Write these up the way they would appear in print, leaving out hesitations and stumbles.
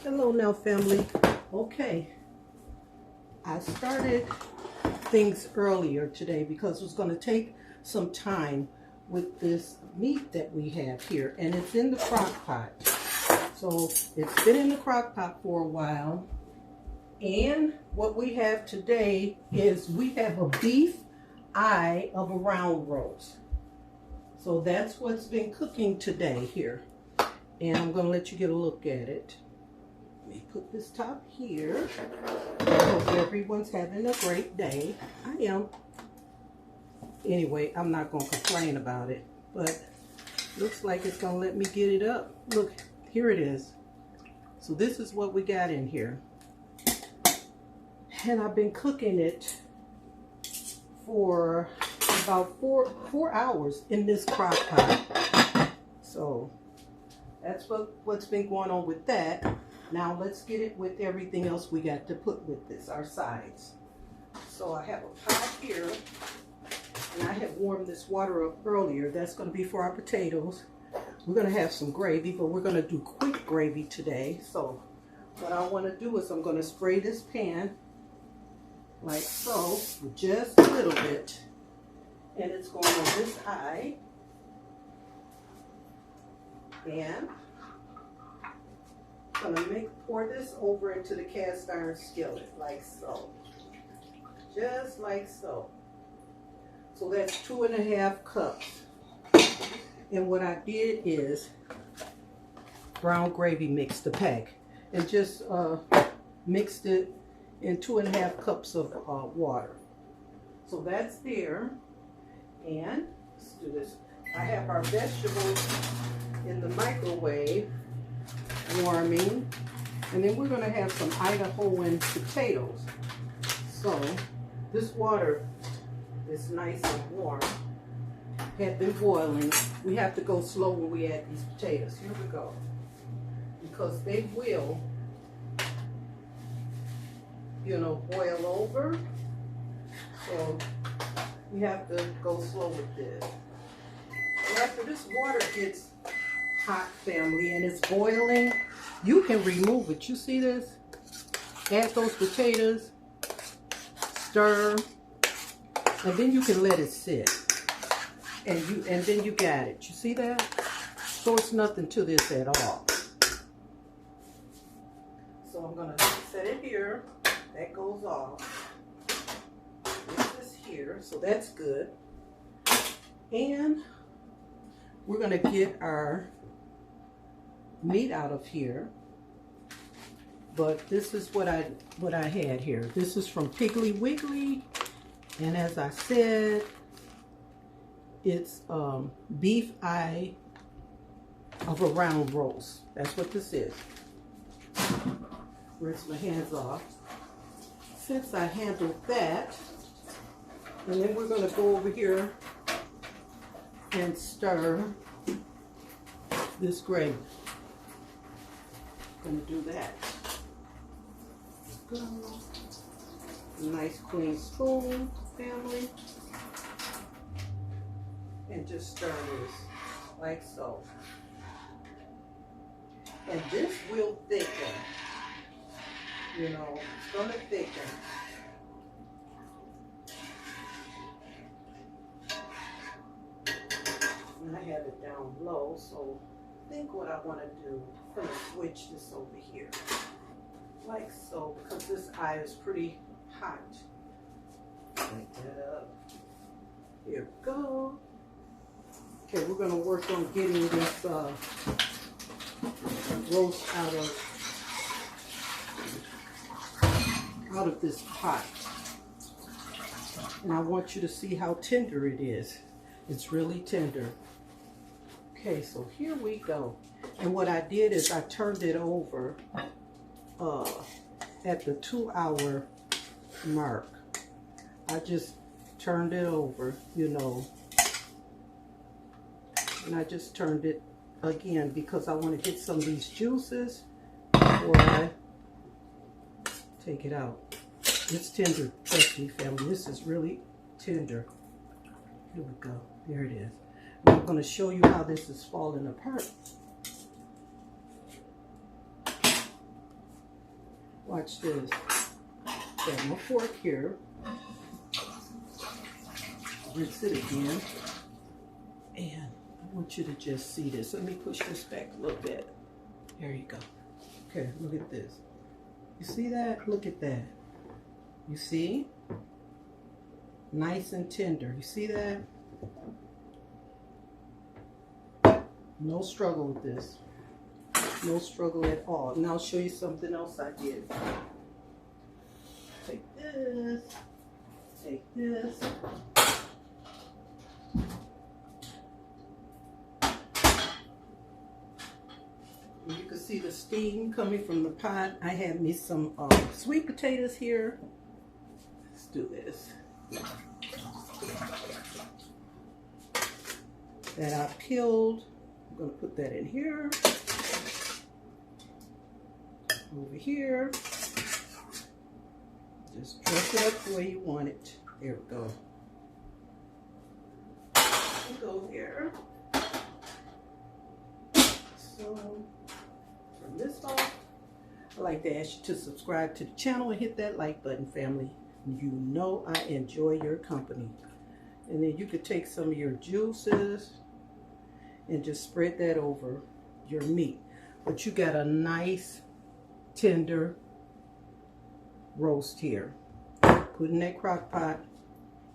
Hello now, family. Okay, I started things earlier today because it was going to take some time with this meat that we have here, and it's in the crock pot. So it's been in the crock pot for a while, and what we have today is we have a beef eye of a round roast. So that's what's been cooking today here, and I'm going to let you get a look at it. Let me put this top here. I hope everyone's having a great day. I am. Anyway, I'm not going to complain about it, but looks like it's going to let me get it up. Look, here it is. So this is what we got in here. And I've been cooking it for about four hours in this crock pot. So that's what's been going on with that. Now let's get it with everything else we got to put with this, our sides. So I have a pot here, and I had warmed this water up earlier. That's going to be for our potatoes. We're going to have some gravy, but we're going to do quick gravy today. So what I want to do is I'm going to spray this pan like so, just a little bit. And it's going on this eye. And I'm going to pour this over into the cast iron skillet, like so. Just like so. So that's 2.5 cups. And what I did is brown gravy mix the pack. And just mixed it in 2.5 cups of water. So that's there. And let's do this. I have our vegetables in the microwave warming, and then we're going to have some Idahoan potatoes. So this water is nice and warm. Had been boiling. We have to go slow when we add these potatoes. Here we go, because they will, boil over. So we have to go slow with this. And after this water gets hot, family, and it's boiling, you can remove it. You see this? Add those potatoes, stir, and then you can let it sit. And then you got it. You see that? So it's nothing to this at all. So I'm gonna set it here. That goes off. This is here, so that's good. And we're gonna get our meat out of here, but this is what I had here. This is from Piggly Wiggly, and as I said, it's beef eye of a round roast. That's what this is. Rinse my hands off. Since I handled that, and then we're going to go over here and stir this gravy. Gonna do that. Go. Nice clean spoon, family. And just stir this like so. And this will thicken. It's gonna thicken. And I have it down low, so I think what I want to do, I'm going to switch this over here, like so, because this eye is pretty hot. Light that up. Here we go. Okay, we're going to work on getting this roast out of this pot. And I want you to see how tender it is. It's really tender. Okay, so here we go. And what I did is I turned it over at the 2-hour mark. I just turned it over, and I just turned it again because I want to get some of these juices before I take it out. It's tender, trust me, family. This is really tender. Here we go. There it is. I'm going to show you how this is falling apart. Watch this. Got my fork here. Rinse it again. And I want you to just see this. Let me push this back a little bit. There you go. Okay, look at this. You see that? Look at that. You see? Nice and tender. You see that? No struggle with this. No struggle at all. Now I'll show you something else I did. Take this. Take this. You can see the steam coming from the pot. I have me some sweet potatoes here. Let's do this. That I peeled. I'm going to put that in here. Over here. Just dress it up the way you want it. There we go. Go here. So, turn this off. I'd like to ask you to subscribe to the channel and hit that like button, family. You know I enjoy your company. And then you could take some of your juices and just spread that over your meat. But you got a nice, tender roast here. Put in that crock pot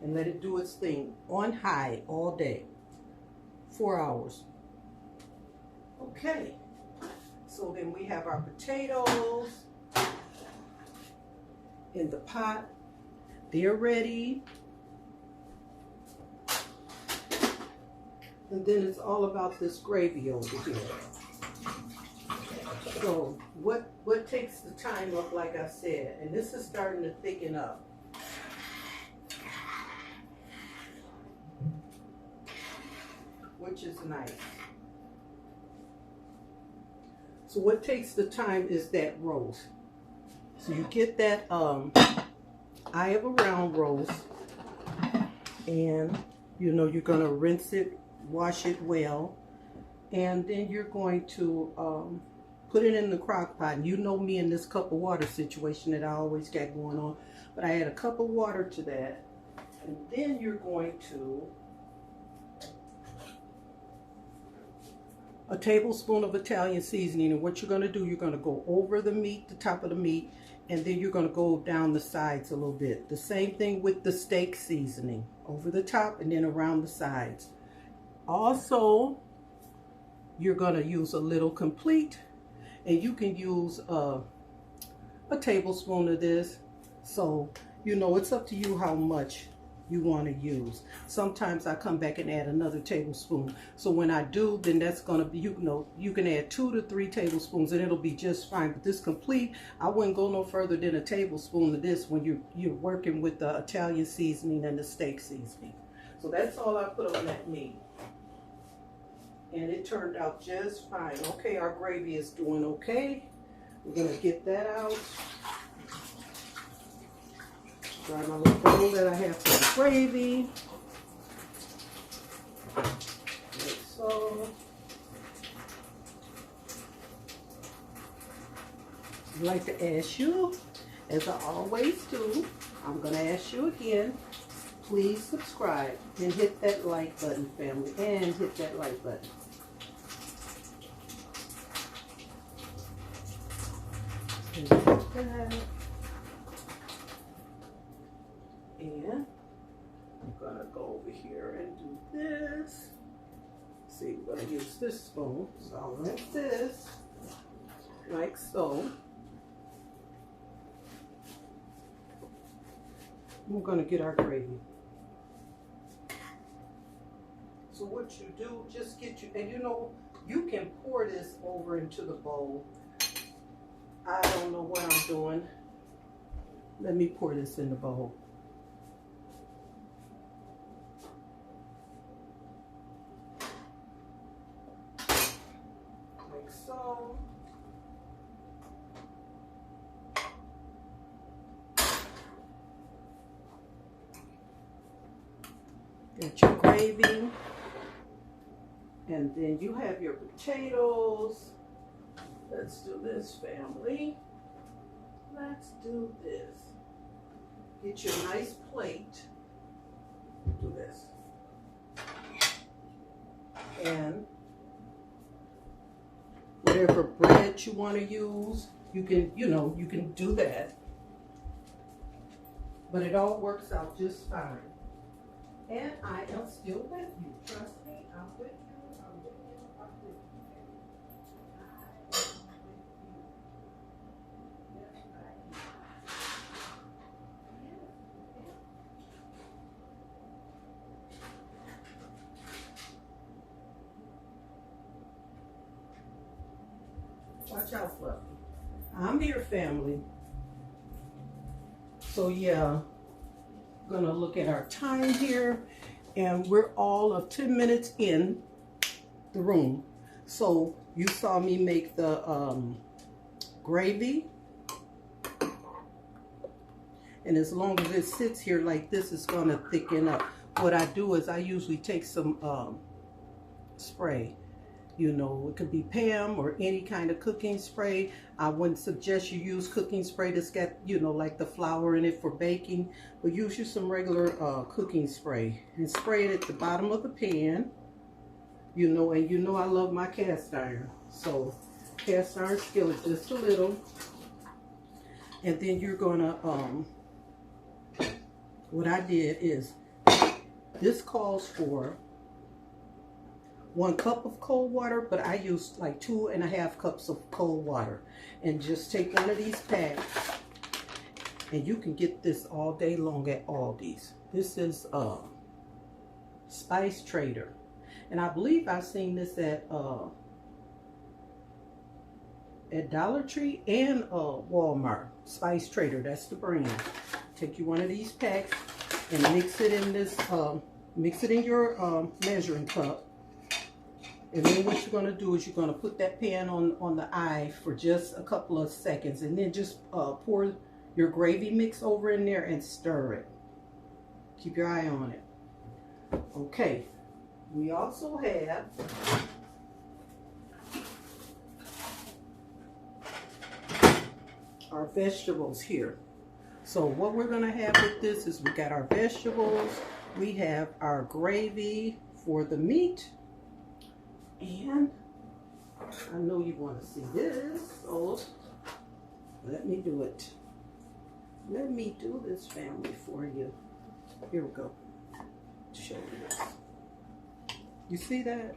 and let it do its thing on high all day. 4 hours. Okay. So then we have our potatoes in the pot. They're ready. And then it's all about this gravy over here. So what takes the time up, like I said, and this is starting to thicken up. Which is nice. So what takes the time is that roast. So you get that eye of a round roast, and you know you're gonna rinse it, wash it well, and then you're going to put it in the crock pot. And you know me in this cup of water situation that I always got going on, but I add a cup of water to that, and then you're going to a tablespoon of Italian seasoning. And what you're going to do, you're going to go over the meat, the top of the meat, and then you're going to go down the sides a little bit. The same thing with the steak seasoning, over the top and then around the sides. Also, you're going to use a little complete, and you can use a tablespoon of this. So, you know, it's up to you how much you want to use. Sometimes I come back and add another tablespoon. So when I do, then that's going to be, you know, you can add 2 to 3 tablespoons and it'll be just fine. But this complete, I wouldn't go no further than a tablespoon of this when you're working with the Italian seasoning and the steak seasoning. So that's all I put on that meat. And it turned out just fine. Okay, our gravy is doing okay. We're going to get that out. Dry my little bowl that I have for the gravy. Like so. I'd like to ask you, as I always do, I'm going to ask you again, please subscribe and hit that like button, family, and hit that like button. And hit that. And I'm going to go over here and do this. See, we're going to use this spoon. So I'll rinse this like so. We're going to get our gravy. So what you do, just get you, and you know, you can pour this over into the bowl. I don't know what I'm doing. Let me pour this in the bowl. Like so. Got your gravy. And then you have your potatoes. Let's do this, family. let's do this. Get your nice plate. Do this. And whatever bread you want to use, you can, you can do that. But it all works out just fine. And I am still with you. Trust me, I'm with you. I'm with you. I'm with you. I am with you. Yes, I am. Watch out, Fluffy. I'm here, family. So yeah, gonna look at our time here, and we're all of 10 minutes in the room. So you saw me make the gravy, and as long as it sits here like this, it's gonna thicken up. What I do is I usually take some spray. It could be Pam or any kind of cooking spray. I wouldn't suggest you use cooking spray that's got, like the flour in it for baking. But use you some regular cooking spray and spray it at the bottom of the pan. And I love my cast iron. So cast iron skillet just a little. And then you're gonna, what I did is, this calls for 1 cup of cold water, but I used like 2.5 cups of cold water. And just take one of these packs, and you can get this all day long at Aldi's. This is Spice Trader, and I believe I've seen this at Dollar Tree and Walmart. Spice Trader, that's the brand. Take you one of these packs and mix it in this, mix it in your measuring cup. And then what you're going to do is you're going to put that pan on the eye for just a couple of seconds. And then just pour your gravy mix over in there and stir it. Keep your eye on it. Okay. We also have our vegetables here. So what we're going to have with this is we got our vegetables. We have our gravy for the meat. And I know you want to see this, so let me do it. Let me do this, family, for you. Here we go. Show you this. You see that?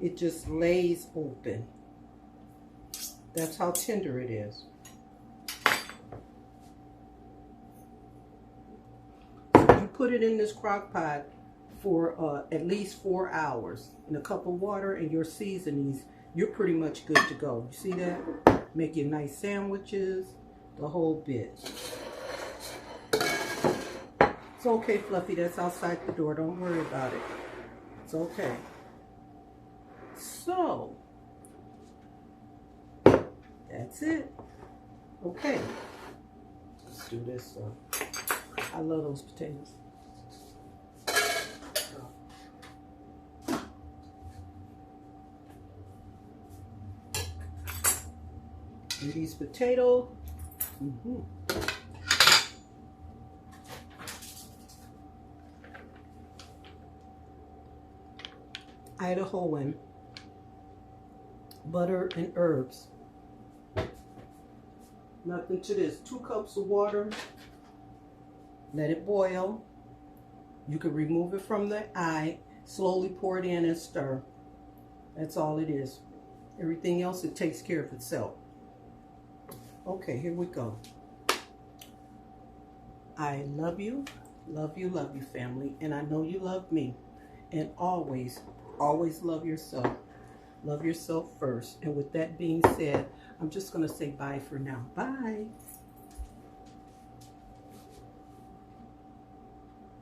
It just lays open. That's how tender it is. You put it in this crock pot for at least 4 hours in a cup of water and your seasonings, you're pretty much good to go. You see that? Make your nice sandwiches, the whole bit. It's okay, Fluffy, that's outside the door. Don't worry about it. It's okay. So, that's it. Okay. Let's do this. I love those potatoes. These potatoes. Idahoan butter and herbs. Nothing to this. 2 cups of water. Let it boil. You can remove it from the eye. Slowly pour it in and stir. That's all it is. Everything else, it takes care of itself. Okay, here we go. I love you, family. And I know you love me. And always, always love yourself. Love yourself first. And with that being said, I'm just going to say bye for now. Bye.